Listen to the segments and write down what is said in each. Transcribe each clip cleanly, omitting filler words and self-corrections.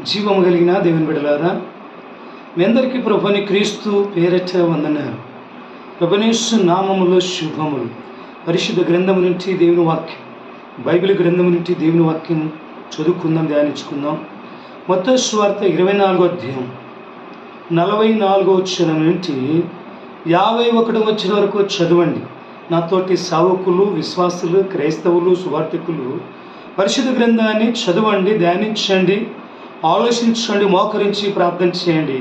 జీవము కలిగిన దేవుని బిడ్డలారా, మీ అందరికీ ప్రభుని క్రీస్తు పేరట వందనాలు. ప్రభునేసు నామములో శుభములు. పరిశుద్ధ గ్రంథము నుంచి దేవుని వాక్యం, బైబిల్ గ్రంథము నుంచి దేవుని వాక్యం చదువుకుందాం, ధ్యానించుకుందాం. మత్తయి సువార్త 24వ అధ్యాయం 44వ వచనం నుంచి 51వ వచనం వరకు చదవండి. నాతోటి సేవకులు, విశ్వాసులు, క్రైస్తవులు, సువార్థికులు పరిశుద్ధ గ్రంథాన్ని చదవండి, ధ్యానించండి, ఆలోచించండి, మోకరించి ప్రార్థన చేయండి.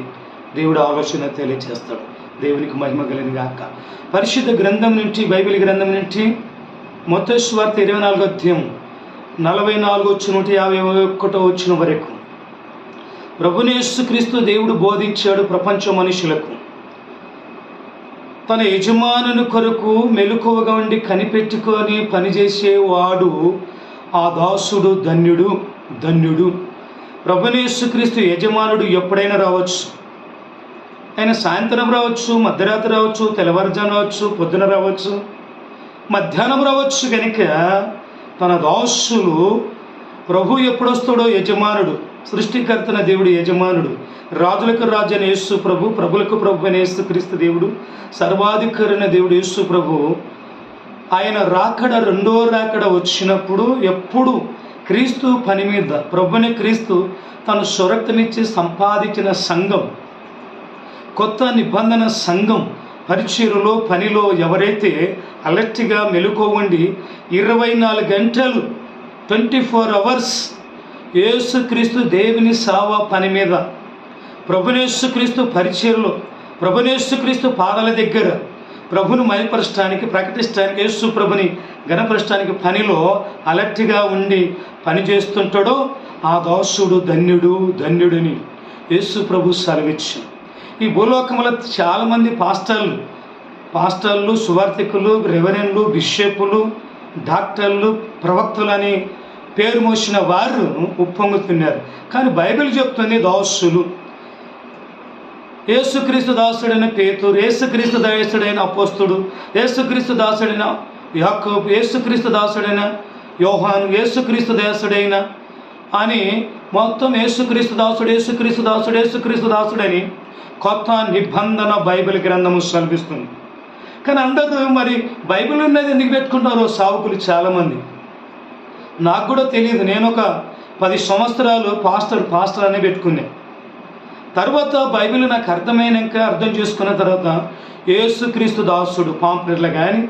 దేవుడు ఆలోచన తెలియజేస్తాడు. దేవునికి మహిమ కలిగిన గాక. పరిశుద్ధ గ్రంథం నుంచి, బైబిల్ గ్రంథం నుంచి మత్తయి సువార్త 24వ అధ్యాయం 44 వచనం నుండి 51వ వచనం వరకు ప్రభువైన యేసుక్రీస్తు దేవుడు బోధించాడు ప్రపంచ మనుషులకు. తన యజమానుని కొరకు మెలకువగా ఉండి కనిపెట్టుకొని పనిచేసేవాడు ఆ దాసుడు ధన్యుడు, ధన్యుడు. ప్రభువైన యేసుక్రీస్తు యజమానుడు ఎప్పుడైనా రావచ్చు. ఆయన సాయంత్రం రావచ్చు, మధ్యరాత్రి రావచ్చు, తెల్లవారుజాము రావచ్చు, పొద్దున రావచ్చు, మధ్యాహ్నం రావచ్చు. కనుక తన దాసులు ప్రభు ఎప్పుడొస్తాడో యజమానుడు, సృష్టికర్తన దేవుడు యజమానుడు, రాజులకు రాజు అయిన యేసు ప్రభు, ప్రభులకు ప్రభు అయిన యేసుక్రీస్తు దేవుడు, సర్వాధికారైన దేవుడు యేసు ప్రభు, ఆయన రాకడ, రెండో రాకడ వచ్చినప్పుడు ఎప్పుడు క్రీస్తు పని మీద, ప్రభుని క్రీస్తు తను స్వరక్తనిచ్చి సంపాదించిన సంఘం, కొత్త నిబంధన సంఘం పరిచర్యలో, పనిలో ఎవరైతే అలర్ట్గా మెలుకోవండి 24 గంటలు 24 అవర్స్ యేసుక్రీస్తు దేవుని సేవ పని మీద, ప్రభువైన యేసుక్రీస్తు పరిచర్యలో, ప్రభువైన యేసుక్రీస్తు పాదాల దగ్గర ప్రభుని మయపరచడానికి, ప్రకటించడానికి, యేసు ప్రభుని గణపరచడానికి పనిలో అలర్ట్గా ఉండి పని చేస్తుంటాడో ఆ దాసుడు ధన్యుడు, ధన్యుడిని యేసు ప్రభు సెలవిచ్చు. ఈ భూలోకంలో చాలామంది పాస్టర్లు, సువార్థికులు, రెవరెండ్లు, బిషపులు, డాక్టర్లు, ప్రవక్తలు అని పేరు మోసిన వారు ఉప్పొంగుతున్నారు. కానీ బైబిల్ చెప్తుంది దాసులు. యేసుక్రీస్తు దాసుడైన పేతురు, యేసుక్రీస్తు దాసుడైన అపోస్తుడు, యేసుక్రీస్తు దాసుడైన యాకోబు, యేసుక్రీస్తు దాసుడైన యోహాను, యేసుక్రీస్తు దాసుడైన అని మొత్తం యేసుక్రీస్తు దాసుడు, యేసుక్రీస్తు దాసుడు, యేసుక్రీస్తు దాసుడని కొత్త నిబంధన బైబిల్ గ్రంథము సెలవిస్తుంది. కానీ అందరూ మరి బైబిల్ ఉన్నది ఎందుకు పెట్టుకుంటారో సావుకులు చాలామంది. నాకు కూడా తెలియదు. నేను ఒక 10 సంవత్సరాలు పాస్టర్ అనే పెట్టుకున్నాను. తర్వాత బైబిల్ నాకు అర్థం చేసుకున్న తర్వాత యేసుక్రీస్తు దాసుడు పాంప్లెట్లు కానీ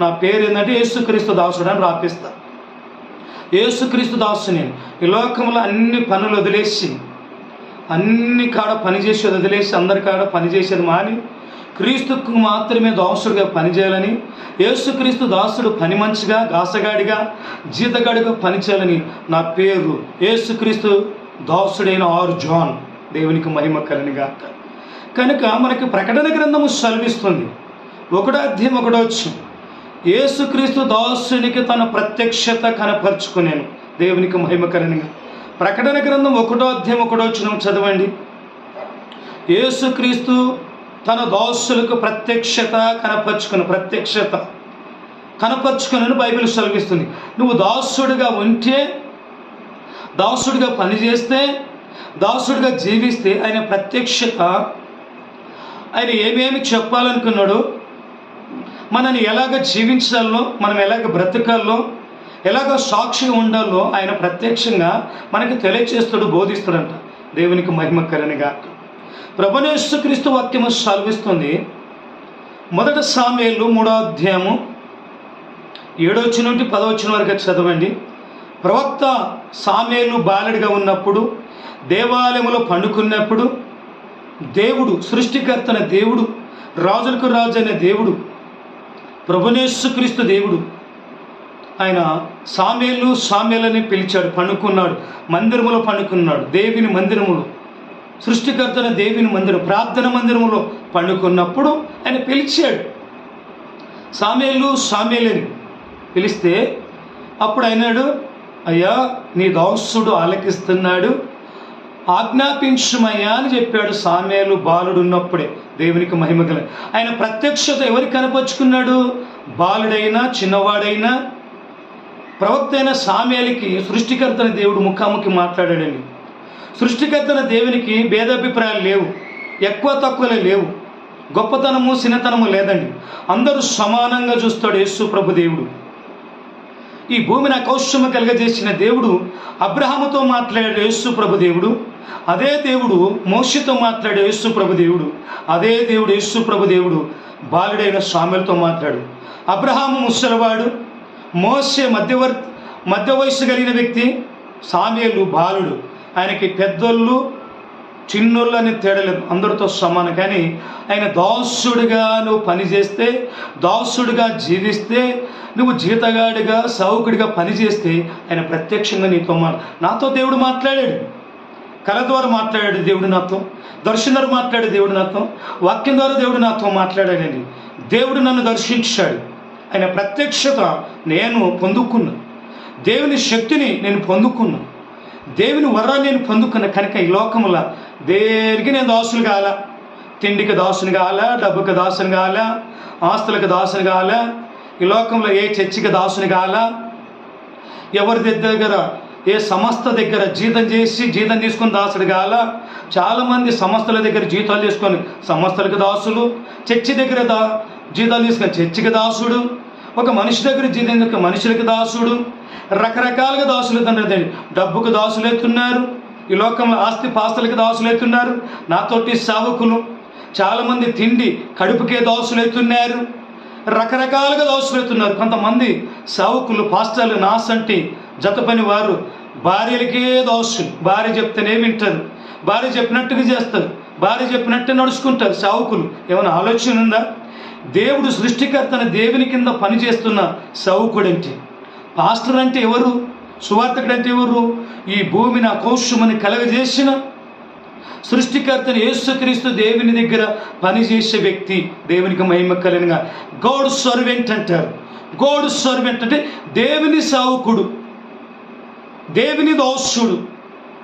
నా పేరు ఏంటంటే యేసుక్రీస్తు దాసుడు అని రాపిస్తా. యేసుక్రీస్తు దాసు. నేను ఈ లోకంలో అన్ని పనులు వదిలేసి, అన్ని కాడ పనిచేసేది వదిలేసి, అందరి కాడ పనిచేసేది మాని క్రీస్తుకు మాత్రమే దాసుడిగా పనిచేయాలని, యేసుక్రీస్తు దాసుడు పని మంచిగా, గాసగాడిగా, జీతగాడిగా పనిచేయాలని నా పేరు యేసుక్రీస్తు దాసుడైన ఆర్ జాన్. దేవునికి మహిమ కలిగినగాక. కనుక మనకి ప్రకటన గ్రంథము సెలవిస్తుంది 1వ అధ్యాయం 1వ వచనం, యేసుక్రీస్తు దాసునికి తన ప్రత్యక్షత కనపరుచుకునేను. దేవునికి మహిమ కలిగినగా. ప్రకటన గ్రంథం 1వ అధ్యాయం 1వ వచనం చదవండి. యేసుక్రీస్తు తన దాసులకు ప్రత్యక్షత కనపరుచుకుని బైబిల్ సెలవిస్తుంది. నువ్వు దాసుడిగా ఉంటే, దాసుడిగా పనిచేస్తే, దాసుడిగా జీవిస్తే ఆయన ప్రత్యక్షత, ఆయన ఏమేమి చెప్పాలనుకున్నాడో, మనని ఎలాగ జీవించాలో, మనం ఎలాగ బ్రతకాలో, ఎలాగ సాక్షిగా ఉండాలో ఆయన ప్రత్యక్షంగా మనకి తెలియచేస్తాడు, బోధిస్తాడంట. దేవునికి మహిమ కలిగినగాక. ప్రభువైన యేసుక్రీస్తు వాక్యము సెలవిస్తుంది. 1 సామెలు 3వ అధ్యాయము 7వ వచనం నుండి 10వ వచనం వరకు చదవండి. ప్రవక్త సామెలు బాలుడిగా ఉన్నప్పుడు, దేవాలయంలో పండుకున్నప్పుడు, దేవుడు సృష్టికర్తన దేవుడు, రాజులకు రాజు అయిన దేవుడు, ప్రభువైన యేసుక్రీస్తు దేవుడు, ఆయన సామెలని పిలిచాడు. పండుకున్నాడు, మందిరములో పండుకున్నాడు, దేవుని మందిరములో, సృష్టికర్తన దేవుని మందిరం, ప్రార్థన మందిరములో పండుకున్నప్పుడు ఆయన పిలిచాడు. సామెలని పిలిస్తే అప్పుడు అయినాడు, అయ్యా నీ దాసుడు ఆలకిస్తున్నాడు, ఆజ్ఞాపించుమయ్యా అని చెప్పాడు. సామెలు బాలుడు ఉన్నప్పుడే. దేవునికి మహిమ కల. ఆయన ప్రత్యక్షత ఎవరికి కనపరుచుకున్నాడు? బాలుడైనా చిన్నవాడైనా ప్రవక్త అయిన సామెలికి సృష్టికర్తని దేవుడు ముఖాముఖి మాట్లాడాడండి. సృష్టికర్తన దేవునికి భేదాభిప్రాయాలు లేవు, ఎక్కువ తక్కువలే లేవు, గొప్పతనము చిన్నతనము లేదండి. అందరూ సమానంగా చూస్తాడు యేసు ప్రభు దేవుడు. ఈ భూమిని అకౌష్యము కలగజేసిన దేవుడు అబ్రహాముతో మాట్లాడాడు యేసు ప్రభు దేవుడు. అదే దేవుడు మోషేతో మాట్లాడే యేసు ప్రభు దేవుడు. అదే దేవుడు యేసు ప్రభు దేవుడు బాలుడైన సామెలతో మాట్లాడు. అబ్రహాము ముసలివాడు, మోషే మధ్య వయస్సు కలిగిన వ్యక్తి, సామెలు బాలుడు. ఆయనకి పెద్దోళ్ళు చిన్నోళ్ళు అని తేడలేదు, అందరితో సమానం. కానీ ఆయన దాసుడిగా నువ్వు పనిచేస్తే, దాసుడిగా జీవిస్తే, నువ్వు జీతగాడిగా సౌకుడిగా పనిచేస్తే ఆయన ప్రత్యక్షంగా నాతో దేవుడు మాట్లాడాడు. కళ ద్వారా మాట్లాడాడు దేవుడు నాతో, దర్శనం ద్వారా మాట్లాడాడు దేవుడు నాతో, వాక్యం ద్వారా దేవుడు నాతో మాట్లాడాడండి. దేవుడు నన్ను దర్శించాడు. ఆయన ప్రత్యక్షత నేను పొందుకున్నా, దేవుని శక్తిని నేను పొందుకున్నా, దేవుని వరాన్ని నేను పొందుకున్నా. కనుక ఈ లోకముల దేనికి నేను దాసులు కావాలా, తిండికి దాసుని కావాలా, డబ్బుకి దాసుని కావాలా, ఆస్తులకు దాసుని కావాలా, ఈ లోకంలో ఏ చర్చికి దాసుని కావాలా, ఎవరి దగ్గర ఏ సంస్థ దగ్గర జీతం తీసుకొని దాసుడు కావాలా. చాలామంది సంస్థల దగ్గర జీతాలు తీసుకొని సంస్థలకు దాసులు, చర్చి దగ్గర జీతాలు తీసుకొని చర్చికి దాసుడు, ఒక మనిషి దగ్గర జీతం తీసుకొని మనుషులకి దాసుడు, రకరకాలుగా దాసులు అవుతున్నారు. డబ్బుకు దాసులు అవుతున్నారు, ఈ లోకంలో ఆస్తి పాస్తులకి దాసులు అవుతున్నారు. నాతోటి సేవకులు చాలామంది తిండి కడుపుకే దాసులు అవుతున్నారు, రకరకాలుగా దాసులు అవుతున్నారు. కొంతమంది సేవకులు పాస్టర్లు నాసంటి జత పని వారు భార్యలకే దాసులు. భార్య చెప్తేనే వింటారు, భార్య చెప్పినట్టుగా చేస్తారు, భార్య చెప్పినట్టే నడుచుకుంటారు సేవకులు. ఏమైనా ఆలోచన ఉందా? దేవుడు సృష్టికర్తన దేవుని కింద పనిచేస్తున్న సేవకుడు అంటే, పాస్టర్ అంటే ఎవరు, సువార్తకుడు అంటే ఎవరు? ఈ భూమిని అకౌష్యమని కలగజేసిన సృష్టికర్తని యేసుక్రీస్తు దేవుని దగ్గర పనిచేసే వ్యక్తి. దేవునికి మహిమ కలిగిన గాడ్ సర్వెంట్ అంటారు. గాడ్ సర్వెంట్ అంటే దేవుని సేవకుడు, దేవుని దాసుడు.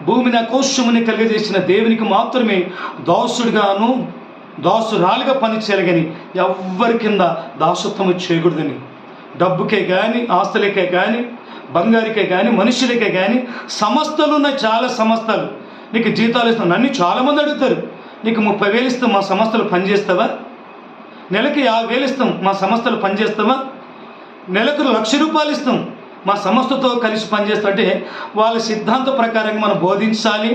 భూమిని అకౌష్యమని కలగజేసిన దేవునికి మాత్రమే దాసుడుగాను దాసురాలుగా పనిచేయాలి, కానీ ఎవ్వరి కింద దాసత్వం చేయకూడదని. డబ్బుకే కానీ, ఆస్తులకే కానీ, బంగారుకే కానీ, మనుషులకే కానీ సంస్థలు ఉన్నాయి. చాలా సంస్థలు నీకు జీతాలు ఇస్తాం. నన్ను చాలామంది అడుగుతారు, నీకు 30,000 ఇస్తాం మా సంస్థలు పనిచేస్తావా, నెలకి 50,000 ఇస్తాం మా సంస్థలు పనిచేస్తావా, నెలకు 1,00,000 రూపాయలు ఇస్తాం మా సంస్థతో కలిసి పనిచేస్తుంటే వాళ్ళ సిద్ధాంత ప్రకారంగా మనం బోధించాలి,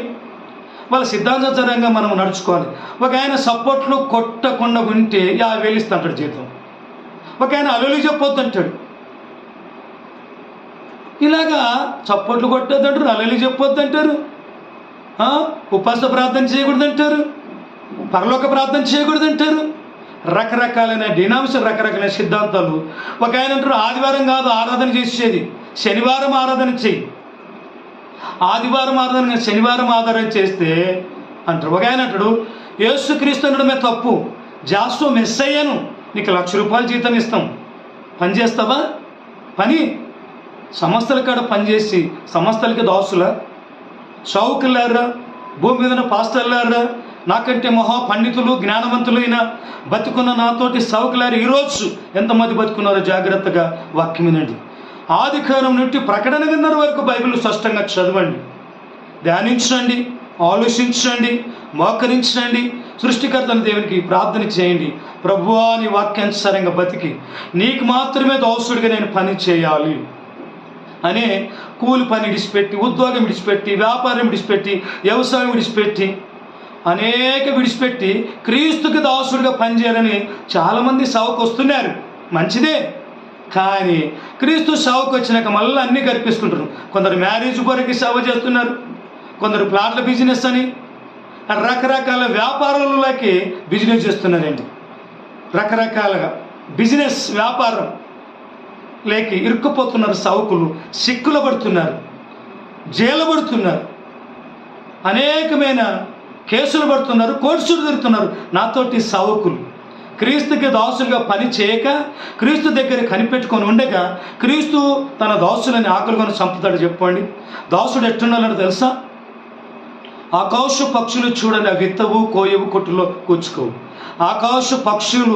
వాళ్ళ సిద్ధాంతపరంగా మనం నడుచుకోవాలి. ఒక ఆయన సపోర్ట్లు కొట్టకుండా ఉంటే 50,000 ఇస్తుంటాడు జీతం, ఒక ఆయన అలలు చెప్పొద్దు అంటాడు. ఇలాగా చప్పట్లు కొట్టొద్దు అంటారు, అలలు చెప్పొద్దు అంటారు, ఉపవాస ప్రార్థన చేయకూడదు అంటారు, పరలోక ప్రార్థన చేయకూడదు అంటారు. రకరకాలైన డినామినేషన్, రకరకాలైన సిద్ధాంతాలు. ఒక ఆయన అంటారు ఆదివారం కాదు ఆరాధన చేసేది, శనివారం ఆరాధన చెయ్యి, ఆదివారం ఆరాధన శనివారం ఆరాధన చేస్తే అంటారు. ఒక ఆయన అంటాడు యేసుక్రీస్తు అనడమే తప్పు, జాస్తో మిస్ అయ్యాను, నీకు 1,00,000 రూపాయలు జీతం ఇస్తాం, పని చేస్తావా? పని సంస్థల కాడ పనిచేసి సంస్థలకి దాసులా? షౌకులారా, భూమి మీద పాస్టర్లారా, నాకంటే మహా పండితులు జ్ఞానవంతులు అయినా బతుకున్న నాతోటి సౌకులారు ఈరోజు ఎంతమంది బతుకున్నారో జాగ్రత్తగా వాక్యం వినండి. ఆదికారం నుండి ప్రకటన విన్నర వరకు బైబిల్ స్పష్టంగా చదవండి, ధ్యానించండి, ఆలోచించండి, మోకరించండి, సృష్టికర్తన దేవునికి ప్రార్థన చేయండి. ప్రభువా నీ వాక్యానుసారంగా బతికి నీకు మాత్రమే దాసుడిగా నేను పని చేయాలి అనే కూలి పని విడిచిపెట్టి, ఉద్యోగం విడిచిపెట్టి, వ్యాపారం విడిచిపెట్టి, వ్యవసాయం విడిచిపెట్టి, విడిచిపెట్టి క్రీస్తుకి దాసుడిగా పనిచేయాలని చాలామంది సేవకు వస్తున్నారు. మంచిదే, కానీ క్రీస్తు సేవకు వచ్చినాక మళ్ళీ అన్నీ కల్పిస్తుంటారు. కొందరు మ్యారేజ్ కొరకు సేవ చేస్తున్నారు, కొందరు ప్లాట్ల బిజినెస్ అని రకరకాల వ్యాపారాలకి బిజినెస్ చేస్తున్నారండి. రకరకాలుగా బిజినెస్ వ్యాపారం లేక ఇరుక్కుపోతున్నారు సేవకులు, సిక్కులు పడుతున్నారు, జైలు పడుతున్నారు, అనేకమైన కేసులు పడుతున్నారు, కోర్సులు తిరుగుతున్నారు. నాతోటి సేవకులు క్రీస్తుకి దాసులుగా పని చేయక క్రీస్తు దగ్గర కనిపెట్టుకొని ఉండగా క్రీస్తు తన దాసులని ఆకలికొని చంపుతాడు. చెప్పండి, దాసుడు ఎట్టున్నాడో తెలుసా? ఆకాశ పక్షులు చూడండి, అవి విత్తవు, కోయవు, కొట్టులో కూర్చుకోవు. ఆకాశ పక్షులు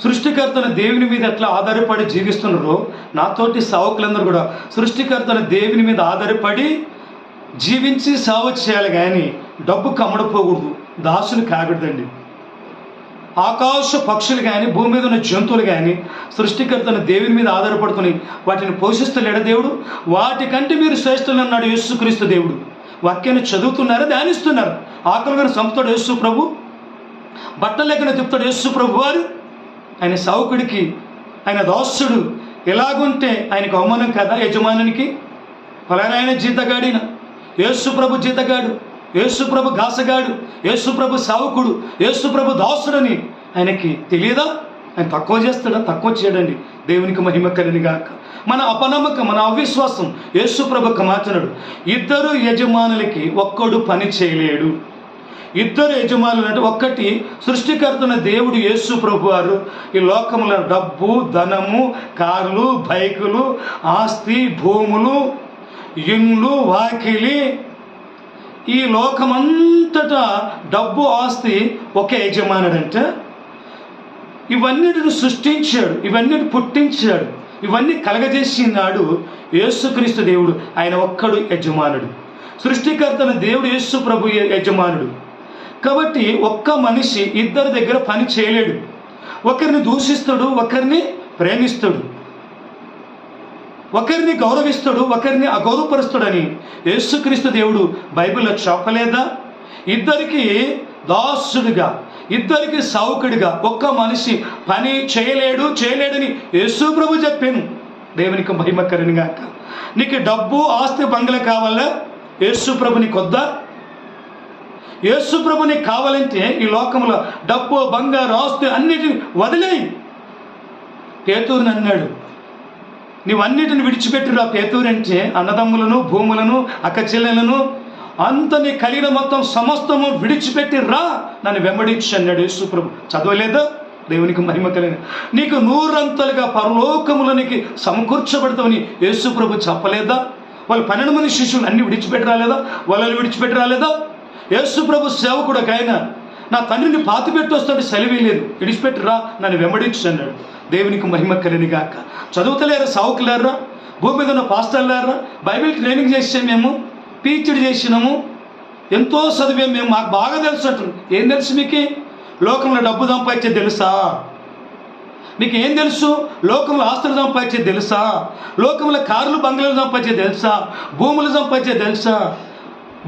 సృష్టికర్తన దేవుని మీద ఎట్లా ఆధారపడి జీవిస్తున్నారో నాతోటి సేవకులందరూ కూడా సృష్టికర్తన దేవుని మీద ఆధారపడి జీవించి సేవ చేయాలి. కానీ డబ్బు కమ్మడిపోకూడదు, దాసులు కాకూడదండి. ఆకాశ పక్షులు కానీ, భూమి మీద ఉన్న జంతువులు కానీ సృష్టికర్తను దేవుని మీద ఆధారపడుకుని వాటిని పోషిస్తలేడా దేవుడు? వాటికంటే మీరు శ్రేష్ఠులు అన్నాడు యేసుక్రీస్తు దేవుడు. వాక్యాన్ని చదువుతున్నారా, ధ్యానిస్తున్నారు. ఆకలిగా సంపుతాడు యేసు ప్రభు, బట్టలు లేకుండా తిప్పుతాడు యేసు ప్రభు వారు. ఆయన సావుకుడికి, ఆయన దాసుడు ఎలాగుంటే ఆయనకు అవమానం కదా యజమానునికి? ఫలానా ఆయన జీతగాడిన, యేసు ప్రభు జీతగాడు, యేసు ప్రభు గాసగాడు, యేసు ప్రభు సావుకుడు, యేసు ప్రభు దాసుడని ఆయనకి తెలియదా? ఆయన తక్కువ చేస్తాడా? తక్కువ చేయడండి. దేవునికి మహిమ కలిగినగాక. మన అపనమ్మకం, మన అవిశ్వాసం యేసు ప్రభుకు మాట్లాడు. ఇద్దరు యజమానులకి ఒక్కడు పని చేయలేడు. ఇద్దరు యజమానులు అంటే, ఒక్కటి సృష్టికర్తన దేవుడు యేసు ప్రభు వారు ఈ లోకంలో డబ్బు, ధనము, కార్లు, బైకులు, ఆస్తి, భూములు, ఇండ్లు, వాకిలి, ఈ లోకమంతటా డబ్బు, ఆస్తి ఒక యజమానుడంటే ఇవన్నిటిని సృష్టించాడు, ఇవన్నిటిని పుట్టించాడు, ఇవన్నీ కలగజేసినాడు యేసుక్రీస్తు దేవుడు. ఆయన ఒక్కడు యజమానుడు. సృష్టికర్తన దేవుడు యేసు ప్రభు యజమానుడు. కాబట్టి ఒక్క మనిషి ఇద్దరి దగ్గర పని చేయలేడు. ఒకరిని దూషిస్తాడు, ఒకరిని ప్రేమిస్తాడు, ఒకరిని గౌరవిస్తాడు, ఒకరిని అగౌరవపరుస్తాడని యేసుక్రీస్తు దేవుడు బైబిల్లో చెప్పలేదా? ఇద్దరికి దాసుడిగా, ఇద్దరికి సావుకుడిగా ఒక్క మనిషి పని చేయలేడని యేసు ప్రభు చెప్పాను. దేవునికి మహిమ కలుగుగాక. నీకు డబ్బు, ఆస్తి, బంగ్లా కావాలా? యేసు ప్రభు నీకు వద్దా? యేసు ప్రభు నీకు కావాలంటే ఈ లోకంలో డబ్బు, బంగారు, ఆస్తి అన్నిటిని వదిలేయి. పేతురుని అన్నాడు, నీవన్నిటిని విడిచిపెట్టురా. పేతురు అంటే అన్నదమ్ములను, భూములను, అక్క చెల్లెలను, అంత నీ కలిగిన మొత్తం సమస్తము విడిచిపెట్టి రా, నన్ను వెంబడించు అన్నాడు యేసు ప్రభు. చదవలేదా? దేవునికి మహిమ కలిగిన. నీకు 100 పరలోకములు నీకు సమకూర్చబడతామని యేసు ప్రభు చెప్పలేదా? వాళ్ళు 12 మంది శిష్యులు అన్ని విడిచిపెట్టి రాలేదా? వాళ్ళని విడిచిపెట్టి రాలేదా? యేసు ప్రభు సేవకుడు ఆయన, నా తండ్రిని పాతిపెట్టి వస్తాడు, సెలవేయలేదు, విడిచిపెట్టి రా, నన్ను వెంబడించు అన్నాడు. దేవునికి మహిమ కలిగినగాక. చదువుతలేరా సావుకులారా? భూమి మీద ఉన్న పాస్టర్లారా? బైబిల్ ట్రైనింగ్ చేసాం మేము, పీహెచ్డీ చేసినాము, ఎంతో చదివాం మేము, మాకు బాగా తెలుసు అంటారు. ఏం తెలుసు మీకు? లోకంలో డబ్బు సంపాదించేది తెలుసా? మీకు ఏం తెలుసు? లోకంలో ఆస్తులు సంపాదించేది తెలుసా? లోకంలో కార్లు, బంగ్లాలు సంపాదించేది తెలుసా? భూములు సంపాదించేది తెలుసా?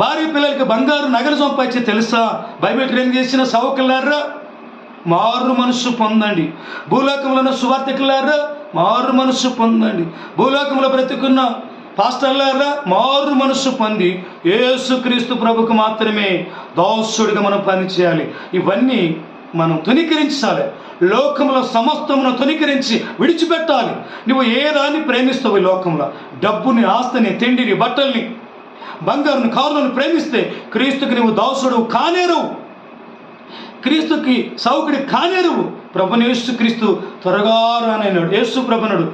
భార్య పిల్లలకి బంగారు నగలు సంపాదించేది తెలుసా? బైబిల్ ట్రైనింగ్ చేసిన సావుకులారా, మారు మనస్సు పొందండి. భూలోకంలో ఉన్న సువార్థికులారా, మారు మనస్సు పొందండి. భూలోకంలో బ్రతుకున్న పాస్టర్లారా, మారు మనస్సు పొంది యేసుక్రీస్తు ప్రభుకు మాత్రమే దాసుడిగా మనం పని చేయాలి. ఇవన్నీ మనం తునీకరించాలి. లోకంలో సమస్తమును తునీకరించి విడిచిపెట్టాలి. నువ్వు ఏ దాన్ని ప్రేమిస్తావు ఈ లోకంలో? డబ్బుని, ఆస్తిని, తిండిని, బట్టల్ని, బంగారుని, కారులను ప్రేమిస్తే క్రీస్తుకి నువ్వు దాసుడు కానేరువు, క్రీస్తుకి సౌకుడి కానేరువు. ప్రభుని యేసుక్రీస్తు త్వరగా రానన్నాడు. యేసు ప్రభునుడు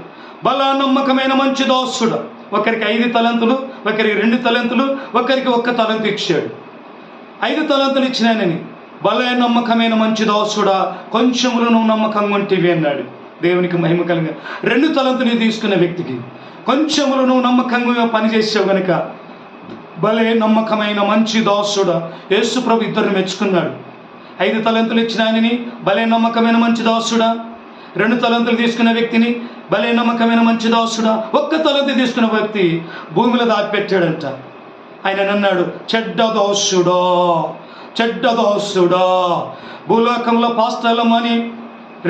బలా నమ్మకమైన మంచి దాసుడు. ఒకరికి 5 తలంతులు, ఒకరికి 2 తలంతులు, ఒకరికి 1 తలంతు ఇచ్చాడు. 5 తలంతులు ఇచ్చినానని, బల నమ్మకమైన మంచి దాసుడా, కొంచెములు నువ్వు నమ్మకంగా ఉంటివి అన్నాడు. దేవునికి మహిమ కలిగిన. 2 తలంతులు తీసుకున్న వ్యక్తికి, కొంచెములు నువ్వు నమ్మకంగా పనిచేసావు కనుక భలే నమ్మకమైన మంచి దాసుడా. యేసు ప్రభు ఇద్దరిని మెచ్చుకున్నాడు. 5 తలంతులు ఇచ్చిన ఆయనని భలే నమ్మకమైన మంచి దాసుడా, 2 తలంతులు తీసుకున్న వ్యక్తిని భలే నమ్మకమైన మంచి దాసుడా, 1 తలంతు తీసుకున్న వ్యక్తి భూమిలో దాచిపెట్టాడంట. ఆయన అన్నాడు, చెడ్డ దాసుడా, చెడ్డ దాసుడా. భూలోకంలో పాస్టర్లమని,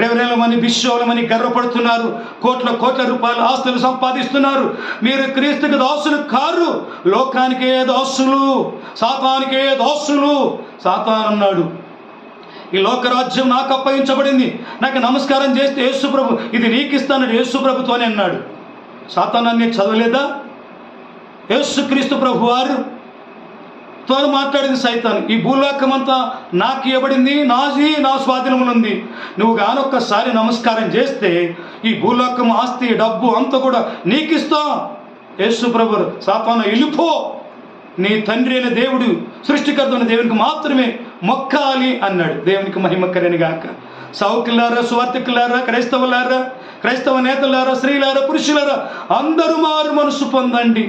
రెవరెలమని, బిషోలమని గర్వపడుతున్నారు, కోట్ల రూపాయల ఆస్తులు సంపాదిస్తున్నారు. మీరు క్రీస్తుకి దాసులు కారు, లోకానికే దాసులు, సాతానికే దాసులు. సాతాన్ అన్నాడు, ఈ లోకరాజ్యం నాకు అప్పగించబడింది, నాకు నమస్కారం చేస్తే యేసు ప్రభు ఇది నీకు ఇస్తానని యేసు ప్రభుతోనే అన్నాడు. సాతానాన్ని చదవలేదా? యేసుక్రీస్తు ప్రభు వారు తో మాట్లాడింది సైతాన్. ఈ భూలోకం అంతా నాకు ఇవ్వబడింది, నా స్వాధీనంలో ఉంది, నువ్వు గానొక్కసారి నమస్కారం చేస్తే ఈ భూలోకం, ఆస్తి, డబ్బు అంతా కూడా నీకు ఇస్తా. యేసు ప్రభు సాతాను వెళ్ళిపో, నీ తండ్రి అయిన దేవుడు, సృష్టికర్త అయిన దేవునికి మాత్రమే మొక్కాలి అన్నాడు. దేవునికి మహిమ కలుగుగాక. సావుకులారా, సువార్థికులారా, క్రైస్తవులారా, క్రైస్తవ నేతలారా, స్త్రీలారా, పురుషులారా, అందరూ మారు మనసు పొందండి.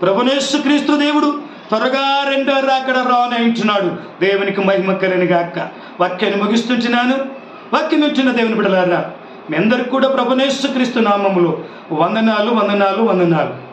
ప్రభువు యేసుక్రీస్తు దేవుడు త్వరగా రెండో రాకడ రానంటున్నాడు. దేవునికి మహిమ కలుగును గాక. వాక్యాన్ని ముగిస్తుంటున్నాను. వాక్యం ఇచ్చిన దేవుని బిడ్డలారా, మీ అందరికి కూడా ప్రభువు యేసుక్రీస్తు నామములో వందనాలు.